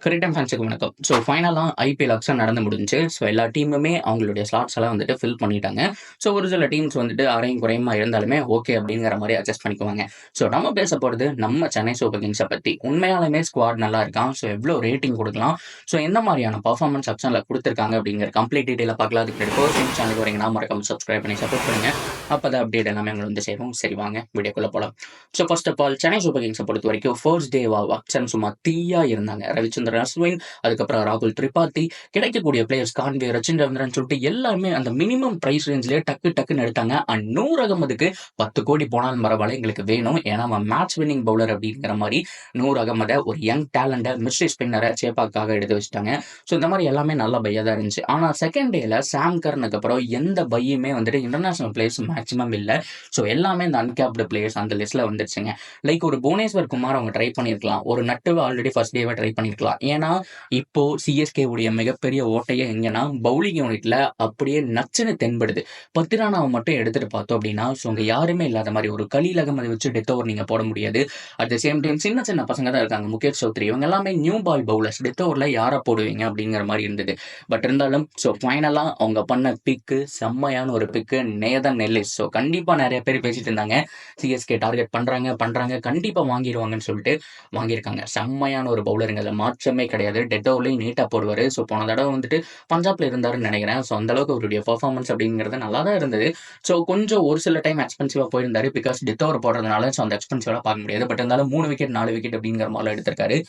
Cricket ஃபேன்ஸுக்கு வணக்கம். So ஃபைனலா ஐபிஎல் அக்ஷன் நடந்து முடிஞ்சுச்சு. ஸோ எல்லா டீமுமே அவங்களுடைய ஸ்லாட்ஸ் எல்லாம் வந்துட்டு ஃபில் பண்ணிட்டாங்க. ஸோ ஒரு சில டீம்ஸ் வந்துட்டு அரையும் குறையுமா இருந்தாலுமே ஓகே அப்படிங்கிற மாரி அட்ஜஸ்ட் பண்ணிக்குவாங்க. ஸோ நம்ம பேச போறது நம்ம சென்னை சூப்பர் கிங்ஸ பத்தி. உண்மையாலுமே ஸ்குவாட் நல்லா இருக்கா? ஸோ எவ்வளோ ரேட்டிங் குடுக்கலாம்? ஸோ எந்த மாரியான பெர்ஃபார்மன்ஸ் அக்ஷன்ல குடுத்துருக்காங்க அப்படிங்கிற கம்ப்ளீட் டீட்டெயிலா பார்க்கலாம். அதுக்கு முன்னாடி ஃபர்ஸ்ட் டைம் சேனலுக்கு வரீங்கன்னா மறக்காம சப்ஸ்கிரைப் பண்ணி சப்போர்ட் பண்ணுங்க. அப்பதான் அப்டேட் எல்லாமே உங்களுக்கு வந்து சேரும். சரி வாங்க வீடியோக்குள்ள போலாம். So first of all Chennai super கிங்ஸை பொறுத்தவரைக்கும் ஃபர்ஸ்ட் டேவா அக்ஷன் சும்மா தீயா இருந்தாங்க. ரவிச்சந்திரன் அஸ்வின், அதுக்கப்புறம் ராகுல் திரிபாதி, கிடைக்கக்கூடிய பிளேயர்ஸ் கான்வே, ரச்சின் ரவீந்திரன் சொல்லிட்டு எல்லாருமே அந்த மினிமம் பிரைஸ் ரேஞ்சிலே டக்கு டக்குன்னு எடுத்தாங்க. அண்ட் நூர் அகமதுக்கு 10 கோடி போனாலும் பரவாயில்ல எங்களுக்கு வேணும். ஏன்னா அவன் மேட்ச் வின்னிங் பவுலர் அப்படிங்கிற மாதிரி நூர் அகமதை ஒரு யங் டேலண்ட மிஸ்ட்ரி ஸ்பின்னரை சேப்பாக்காக எடுத்து வச்சுட்டாங்க. ஸோ இந்த மாதிரி எல்லாமே நல்ல பையா தான் இருந்துச்சு. ஆனா செகண்ட் டேல சாம் கர்னுக்கு அப்புறம் எந்த பையுமே வந்துட்டு இன்டர்நேஷனல் பிளேயர்ஸ் மேக்ஸிமம் இல்லை. ஸோ எல்லாமே இந்த அன்கேப்டு பிளேயர்ஸ் அந்த லிஸ்ட்ல வந்துருச்சுங்க. லைக் ஒரு புவனேஸ்வர் குமார் அவங்க ட்ரை பண்ணியிருக்கலாம். ஒரு நட்டுவை ஆல்ரெடி ஃபர்ஸ்ட் டேவை ட்ரை பண்ணியிருக்கலாம். ஏன்னா இப்போ சிஎஸ்கே உடைய மிகப்பெரிய ஓட்டையே எங்கன்னா பவுலிங் யூனிட்ல அப்படியே நச்சுன்னு தென்படுது. பத்திரானாவை மட்டும் எடுத்துட்டு பார்த்தோம் அப்படின்னா ஸோ அங்கே யாருமே இல்லாத மாதிரி ஒரு கலீல் அகமது வச்சு டெத் ஓவர் நீங்க போட முடியாது. அட் த சேம் டைம் சின்ன சின்ன பசங்க தான் இருக்காங்க. முகேஷ் சௌத்ரி இவங்க எல்லாமே நியூ பால் பவுலர்ஸ். டெத் ஓவர்ல யாரை போடுவீங்க அப்படிங்கிற மாதிரி இருந்தது. பட் இருந்தாலும் ஸோ ஃபைனலா அவங்க பண்ண பிக்கு செம்மையான ஒரு பிக்கு நேதன் நெல்லிஸ். ஸோ கண்டிப்பா நிறைய பேர் பேசிட்டு இருந்தாங்க சிஎஸ்கே டார்கெட் பண்றாங்க கண்டிப்பா வாங்கிடுவாங்கன்னு சொல்லிட்டு வாங்கியிருக்காங்க. செம்மையான ஒரு பவுலருங்க, அதில் மாற்றமே கிடையாது. டெட் ஓவர்லையும் நீட்டாக போடுவார். ஸோ போன தடவை வந்துட்டு பஞ்சாப்ல இருந்தாருன்னு நினைக்கிறேன். ஸோ அந்த அளவுக்கு அவருடைய பெர்ஃபார்மன்ஸ் அப்படிங்கிறது நல்லா தான் இருந்தது. ஸோ கொஞ்சம் ஒரு சில டைம் எக்ஸ்பென்சிவாக போயிருந்தாரு. பிகாஸ் டெத் ஓவர் போடுறதுனால ஸோ அந்த எக்ஸ்பென்சிவாக பார்க்க முடியாது. பட் இருந்தாலும் 3 விக்கெட் 4 விக்கெட் அப்படிங்கிற மாதிரி எடுத்திருக்காரு.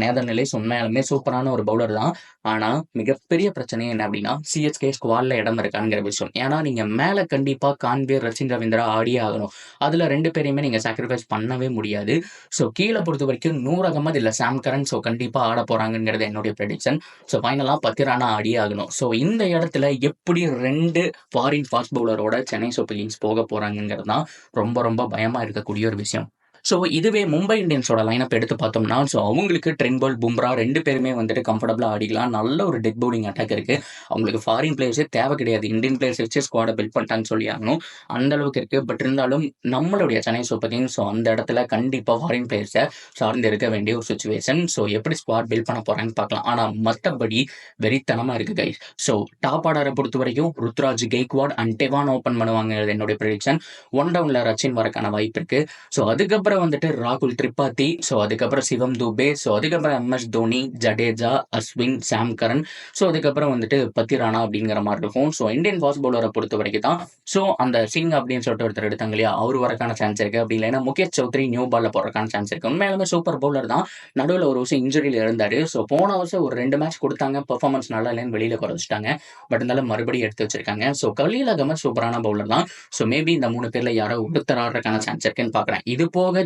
நேதன் எல்லிஸ் உண்மையாலுமே சூப்பரான ஒரு பவுலர் தான். ஆனா மிகப்பெரிய பிரச்சனை என்ன அப்படின்னா சிஎஸ்கே ஸ்குவாட்ல இடம் இருக்காங்கிற விஷயம். ஏன்னா நீங்க மேல கண்டிப்பா கான்வே, ரச்சின் ரவீந்திரா ஆடியே ஆகணும். அதுல 2 பேரையுமே நீங்க சாக்ரிஃபைஸ் பண்ணவே முடியாது. ஸோ கீழே பொறுத்த வரைக்கும் நூர் அகமது இல்லை சாம் கரன் ஸோ கண்டிப்பா ஆட போறாங்கிறது என்னுடைய ப்ரெடிக்ஷன். ஸோ ஃபைனலா 10 ரன்னா ஆடியே ஆகணும். ஸோ இந்த இடத்துல எப்படி 2 ஃபாரின் ஃபாஸ்ட் பவுலரோட சென்னை சூப்பர் கிங்ஸ் போக போறாங்கிறது தான் ரொம்ப ரொம்ப பயமா இருக்கக்கூடிய ஒரு விஷயம். ஸோ இதுவே மும்பை இந்தியன்ஸோட லைனப் எடுத்து பார்த்தோம்னா ஸோ அவங்களுக்கு ட்ரெண்ட் போல்ட், பும்ரா 2 பேருமே வந்துட்டு கம்ஃபர்டபுளாக ஆடிக்கலாம். நல்ல ஒரு டெத் பவுலிங் அட்டாக் இருக்கு. அவங்களுக்கு ஃபாரின் பிளேயர்ஸே தேவை கிடையாது. இந்தியன் பிளேயர்ஸ் வச்சு ஸ்குவாடை பில்ட் பண்ணிட்டான்னு சொல்லி ஆகணும். அந்த அளவுக்கு இருக்கு. பட் இருந்தாலும் நம்மளுடைய சென்னை சூப்பர் கிங்ஸ் ஸோ அந்த இடத்துல கண்டிப்பாக ஃபாரின் பிளேயர்ஸை சார்ந்து இருக்க வேண்டிய ஒரு சுச்சுவேஷன். ஸோ எப்படி ஸ்குவாட் பில்ட் பண்ண போறாங்கன்னு பார்க்கலாம். ஆனால் மற்றபடி வெறித்தனமா இருக்கு கைஸ். ஸோ டாப் ஆர்டரை பொறுத்த வரைக்கும் Ruturaj, Gaikwad and Devon open பண்ணுவாங்க என்னுடைய ப்ரெடிக்ஷன். 1 டவுன்ல ரச்சின் வரக்கான வாய்ப்பு இருக்கு. ஸோ அதுக்கப்புறம் வந்துட்டு ராகுல் திரிபாதி, ஸோ அதுக்கப்புறம் சிவம் துபே, ஸோ அதுக்கப்புறம் எம்எஸ் தோனி, ஜடேஜா, அஸ்வின், சாம் கரன், ஸோ அதுக்கப்புறம் வந்துட்டு பத்திரானா அப்படிங்கிற மாதிரி இருக்கும். ஸோ இந்தியன் ஃபாஸ்ட் பவுலரை பொறுத்த வரைக்கும் தான் ஸோ அந்த சிங் அப்படின்னு சொல்லிட்டு ஒருத்தர் எடுத்தாங்க இல்லையா, அவர் வரக்கான சான்ஸ் இருக்கு. அப்படி இல்லைன்னா முகேஷ் சௌத்ரி நியூ பால்ல போறதுக்கான சான்ஸ் இருக்கு. உண்மையாலுமே சூப்பர் பவுலர் தான். நடுவில் ஒரு வருஷம் இன்ஜுரியில் இருந்தாரு. ஸோ போன வருஷம் ஒரு 2 மேட்ச் கொடுத்தாங்க, பெர்ஃபார்மன்ஸ் நல்லா இல்லைன்னு வெளியில குறைச்சிட்டாங்க. பட் இருந்தாலும் மறுபடியும் எடுத்து வச்சிருக்காங்க. ஸோ கலீல் அகமது சூப்பரான பவுலர் தான். ஸோ மேபி இந்த 3 பேர்ல யாரோ ஒருத்தர் ஆடுறதுக்கான சான்ஸ் இருக்குன்னு பாக்குறேன். இது போக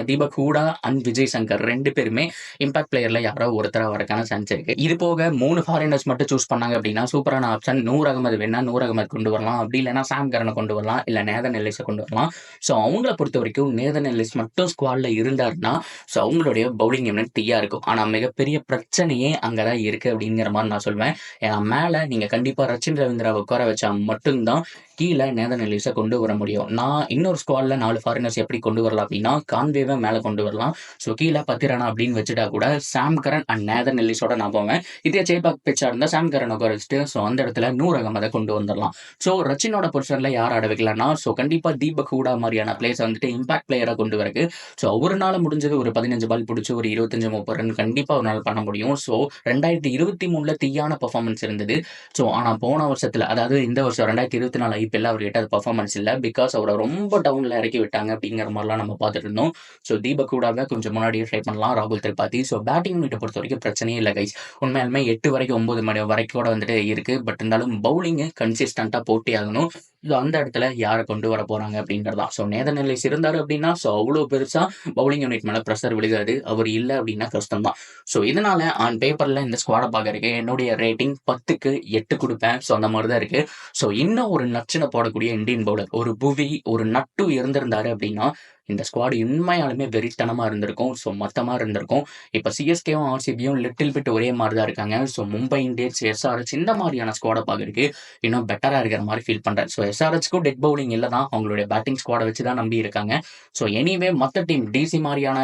தீபக் ஹூடா அண்ட் விஜய் சங்கர் 2 பேருமே இம்பாக்ட் பிளேயர்ல யாரோ ஒருத்தரா வரக்கான சான்ஸ் இருக்கு. இது போக 3 ஃபாரினர்ஸ் மட்டும் சூஸ் பண்ணாங்க அப்படின்னா சூப்பரான ஆப்ஷன். நூர் அகமது வேணா நூர் அகமது கொண்டு வரலாம். அப்படி இல்லைன்னா சாம் கரனை கொண்டு வரலாம், இல்ல நேதன் எல்லிஸை கொண்டு வரலாம். ஸோ அவங்கள பொறுத்த வரைக்கும் நேதன் எல்லிஸ் மட்டும் ஸ்குவாட்ல இருந்தாருன்னா ஸோ அவங்களுடைய பவுலிங் யூனிட் தீயா இருக்கும். ஆனா மிகப்பெரிய பிரச்சனையே அங்கதான் இருக்கு அப்படிங்கிற மாதிரி நான் சொல்வேன். ஏன்னா மேல நீங்க கண்டிப்பா ரச்சின் ரவீந்திராவை உட்கார வச்சா மட்டும்தான் கீழே நேதன் எல்லிஸை கொண்டு வர முடியும். நான் இன்னொரு ஸ்குவாட்ல 4 ஃபாரினர்ஸ் எப்படி கொண்டு வரலாம் அப்படின்னா கான்வேவை மேல கொண்டு வரலாம். ஸோ கீழே 10 ரன் அப்படின்னு வச்சுட்டா கூட சாம் கரன் அண்ட் நேதன் எல்லிஸோட நான் போவேன். இதே சேபாக் பிச்சா இருந்தா சாம் கரன் உட்கார வச்சுட்டு ஸோ அந்த இடத்துல நூர் அகமதை கொண்டு வந்துடலாம். ஸோ ரச்சினோட பொசிஷன்ல யார் ஆட வைக்கலாம்னா ஸோ கண்டிப்பா தீபக் ஹூடா மாதிரியான பிளேயர்ஸ் வந்துட்டு இம்பாக்ட் பிளேயரா கொண்டு வரக்கு ஸோ அவருனால முடிஞ்சது ஒரு 15 பால் பிடிச்சி ஒரு 25-30 ரன் கண்டிப்பா அவரால் பண்ண முடியும். ஸோ 2023ல தீயான பெர்ஃபார்மன்ஸ் இருந்தது. ஸோ ஆனா போன வருஷத்துல அதாவது இந்த வருஷம் 2024 ஐபிஎல் அவர்கிட்ட அது பெர்ஃபார்மன்ஸ் இல்லை. பிகாஸ் அவரை ரொம்ப டவுன்ல இறக்கி விட்டாங்க அப்படிங்கிற மாதிரிலாம் நம்ம பார்த்துட்டு இருந்தோம். ஸோ தீபக் கூடாக கொஞ்சம் முன்னாடியே ட்ரை பண்ணலாம். ராகுல் திரிபாதி. ஸோ பேட்டிங் யூனிட்டை பொறுத்த வரைக்கும் பிரச்சனையே இல்லை கைஸ். உண்மையாலுமே 8 வரைக்கும் 9 மணி வரைக்கும் கூட வந்துட்டு இருக்கு. பட் இருந்தாலும் பவுலிங்கு கன்சிஸ்டண்டா போட்டி ஆகணும். ஸோ அந்த இடத்துல யாரை கொண்டு வர போறாங்க அப்படிங்கிறதா. ஸோ நேதன் எல்லிஸ் இருந்தாரு அப்படின்னா ஸோ அவ்வளோ பெருசா பவுலிங் யூனிட் மேல ப்ரெஷர் விழுகாது. அவர் இல்லை அப்படின்னா கஷ்டம் தான். ஸோ இதனால ஆன் பேப்பர்ல இந்த ஸ்குவாடை பார்க்கறதுக்கு என்னுடைய ரேட்டிங் 10க்கு 8 கொடுப்பேன். ஸோ அந்த மாதிரி தான் இருக்கு. ஸோ இன்னும் ஒரு நச்சுனை போடக்கூடிய இந்தியன் பவுலர் ஒரு புவி, ஒரு நட்டு இருந்திருந்தாரு அப்படின்னா இந்த ஸ்குவாட் உண்மையாலுமே வெறித்தனமா இருந்திருக்கும். ஸோ மொத்தமா இருந்திருக்கும். இப்போ சிஎஸ்கேவும் ஆர்சிபியும் லிட்டில் பிட் ஒரே மாதிரி தான் இருக்காங்க. ஸோ மும்பை இந்தியன்ஸ், எஸ்ஆர்எச் இந்த மாதிரியான ஸ்குவாடை பார்க்கறதுக்கு இன்னும் பெட்டரா இருக்கிற மாதிரி ஃபீல் பண்றேன். ஸோ எஸ்ஆர்ஹெச்க்கும் டெத் பவுலிங் இல்ல தான். அவங்களுடைய பேட்டிங் ஸ்குவாட வச்சு தான் நம்பி இருக்காங்க. ஸோ எனிவே மத்த டீம் டிசி மாரியான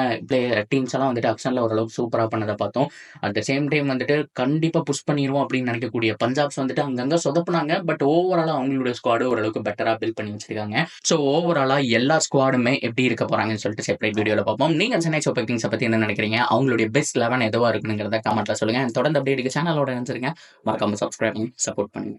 டீம்ஸ் எல்லாம் வந்துட்டு ஆக்ஷன்ல ஓரளவுக்கு சூப்பரா பண்ணத பார்த்தோம். அட் த சேம் டைம் வந்துட்டு கண்டிப்பா புஷ் பண்ணிருவோம் அப்படின்னு நினைக்கக்கூடிய பஞ்சாப்ஸ் வந்துட்டு அங்கங்க சொதப்புனாங்க. பட் ஓவராலா அவங்களுடைய ஸ்குவாடு ஓரளவுக்கு பெட்டரா பில்ட் பண்ணி வச்சிருக்காங்க. ஸோ ஓவராலா எல்லா ஸ்குவாடுமே எப்படி இருக்க போறாங்கன்னு சொல்லிட்டு செப்பரேட் வீடியோல பார்ப்போம். நீங்க சென்னை சூப்பர் கிங்ஸை பத்தி என்ன நினைக்கிறீங்க? அவங்களுடைய பெஸ்ட் 11 எதுவா இருக்குங்கிறத கமெண்ட்ல சொல்லுங்க. தொடர்ந்து அப்படியே சேனலோட நினைச்சிருங்க. மறக்காம சப்ஸ்கிரைப் பண்ணி சப்போர்ட் பண்ணுங்க.